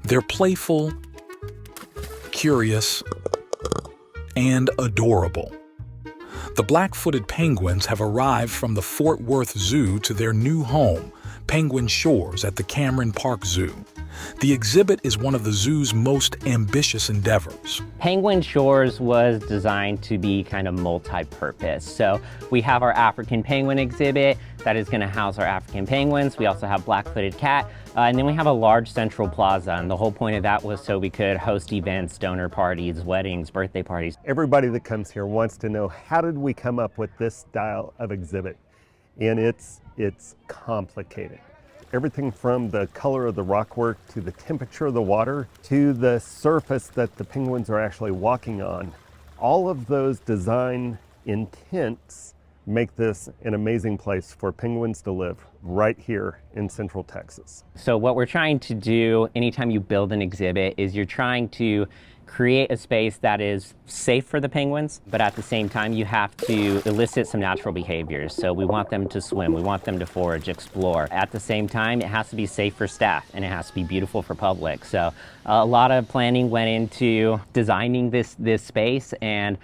They're playful, curious, and adorable. The black-footed penguins have arrived from the Fort Worth Zoo to their new home, Penguin Shores at the Cameron Park Zoo. The exhibit is one of the zoo's most ambitious endeavors. Penguin Shores was designed to be kind of multi-purpose. So we have our African penguin exhibit that is going to house our African penguins. We also have black-footed cat, and then we have a large central plaza. And the whole point of that was so we could host events, donor parties, weddings, birthday parties. Everybody that comes here wants to know, how did we come up with this style of exhibit? And it's complicated. Everything from the color of the rockwork to the temperature of the water to the surface that the penguins are actually walking on. All of those design intents make this an amazing place for penguins to live right here in Central Texas. So what we're trying to do anytime you build an exhibit is you're trying to create a space that is safe for the penguins, but at the same time you have to elicit some natural behaviors. So we want them to swim, we want them to forage, explore. At the same time, it has to be safe for staff and it has to be beautiful for public. So a lot of planning went into designing this space, and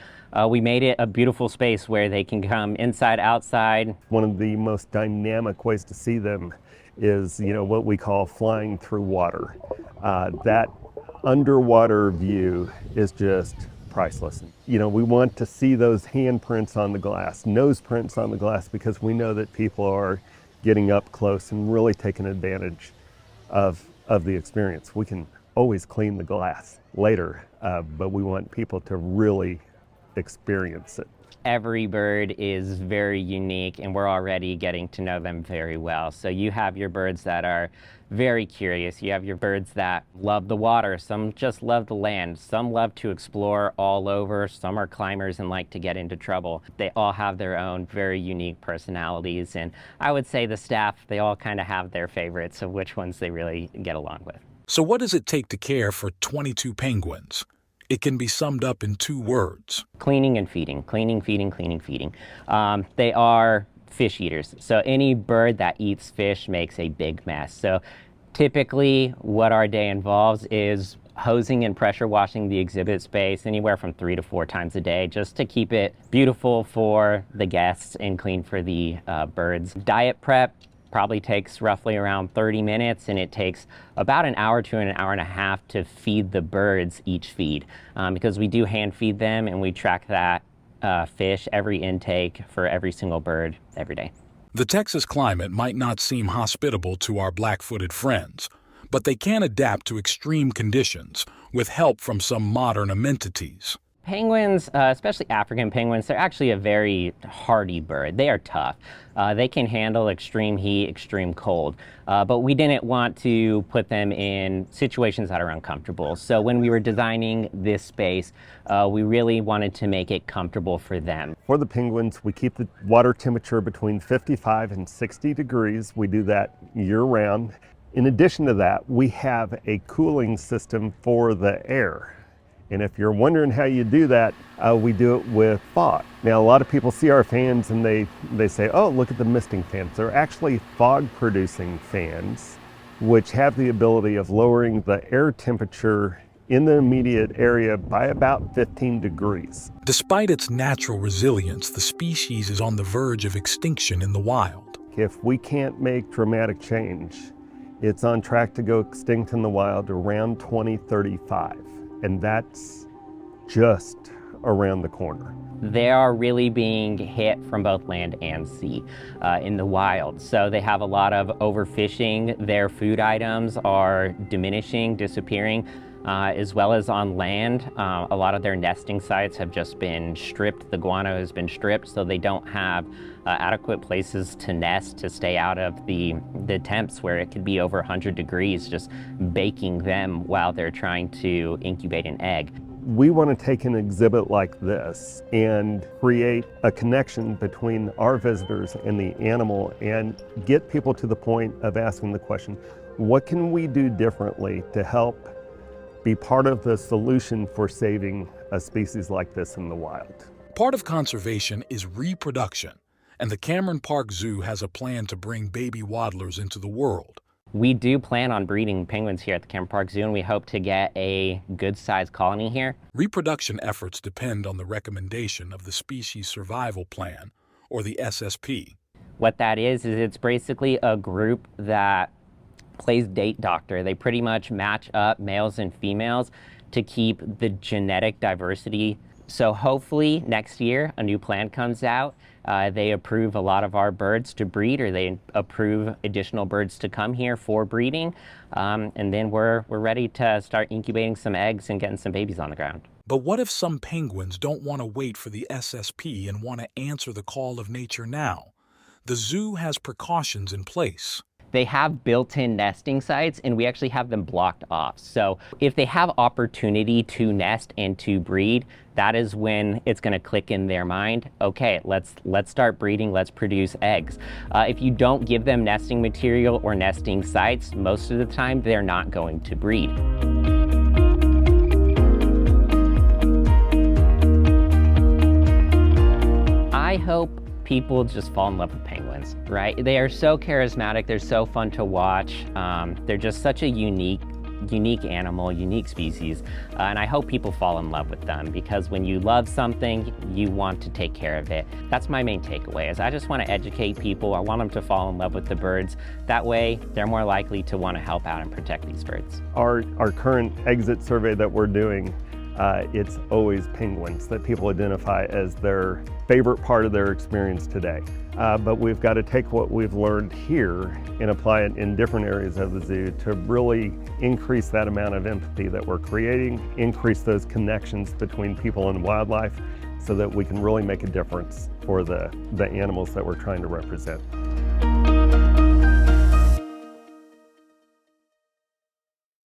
we made it a beautiful space where they can come inside, outside. One of the most dynamic ways to see them is, what we call flying through water. That underwater view is just priceless. We want to see those handprints on the glass, nose prints on the glass, because we know that people are getting up close and really taking advantage of the experience. We can always clean the glass later, but we want people to really experience it. Every bird is very unique, and we're already getting to know them very well. So you have your birds that are very curious. You have your birds that love the water. Some just love the land. Some love to explore all over. Some are climbers and like to get into trouble. They all have their own very unique personalities. And I would say the staff, they all kind of have their favorites of which ones they really get along with. So what does it take to care for 22 penguins? It can be summed up in 2 words. Cleaning and feeding. Cleaning, feeding, cleaning, feeding. They are fish eaters. So any bird that eats fish makes a big mess. So typically what our day involves is hosing and pressure washing the exhibit space anywhere from 3 to 4 times a day, just to keep it beautiful for the guests and clean for the birds. Diet prep probably takes roughly around 30 minutes, and it takes about an hour to an hour and a half to feed the birds each feed, because we do hand feed them and we track that fish every intake for every single bird every day. The Texas climate might not seem hospitable to our black-footed friends, but they can adapt to extreme conditions with help from some modern amenities. Penguins, especially African penguins, they're actually a very hardy bird. They are tough. They can handle extreme heat, extreme cold, but we didn't want to put them in situations that are uncomfortable. So when we were designing this space, we really wanted to make it comfortable for them. For the penguins, we keep the water temperature between 55 and 60 degrees. We do that year-round. In addition to that, we have a cooling system for the air. And if you're wondering how you do that, we do it with fog. Now, a lot of people see our fans and they say, oh, look at the misting fans. They're actually fog-producing fans, which have the ability of lowering the air temperature in the immediate area by about 15 degrees. Despite its natural resilience, the species is on the verge of extinction in the wild. If we can't make dramatic change, it's on track to go extinct in the wild around 2035. And that's just around the corner. They are really being hit from both land and sea in the wild. So they have a lot of overfishing. Their food items are diminishing, disappearing, as well as on land. A lot of their nesting sites have just been stripped. The guano has been stripped, so they don't have adequate places to nest, to stay out of the temps where it could be over 100 degrees, just baking them while they're trying to incubate an egg. We want to take an exhibit like this and create a connection between our visitors and the animal and get people to the point of asking the question, what can we do differently to help be part of the solution for saving a species like this in the wild? Part of conservation is reproduction, and the Cameron Park Zoo has a plan to bring baby waddlers into the world. We do plan on breeding penguins here at the Cameron Park Zoo, and we hope to get a good-sized colony here. Reproduction efforts depend on the recommendation of the Species Survival Plan, or the SSP. What that is it's basically a group that plays date doctor. They pretty much match up males and females to keep the genetic diversity. So hopefully next year a new plan comes out. They approve a lot of our birds to breed, or they approve additional birds to come here for breeding. And then we're ready to start incubating some eggs and getting some babies on the ground. But what if some penguins don't want to wait for the SSP and want to answer the call of nature now? The zoo has precautions in place. They have built-in nesting sites, and we actually have them blocked off. So if they have opportunity to nest and to breed, that is when it's going to click in their mind, okay, let's start breeding, let's produce eggs. If you don't give them nesting material or nesting sites, most of the time they're not going to breed. I hope people just fall in love with penguins, right? They are so charismatic, they're so fun to watch. They're just such a unique animal, unique species. And I hope people fall in love with them, because when you love something, you want to take care of it. That's my main takeaway, is I just want to educate people. I want them to fall in love with the birds. That way, they're more likely to want to help out and protect these birds. Our current exit survey that we're doing, it's always penguins that people identify as their favorite part of their experience today. But we've got to take what we've learned here and apply it in different areas of the zoo to really increase that amount of empathy that we're creating, increase those connections between people and wildlife, so that we can really make a difference for the animals that we're trying to represent.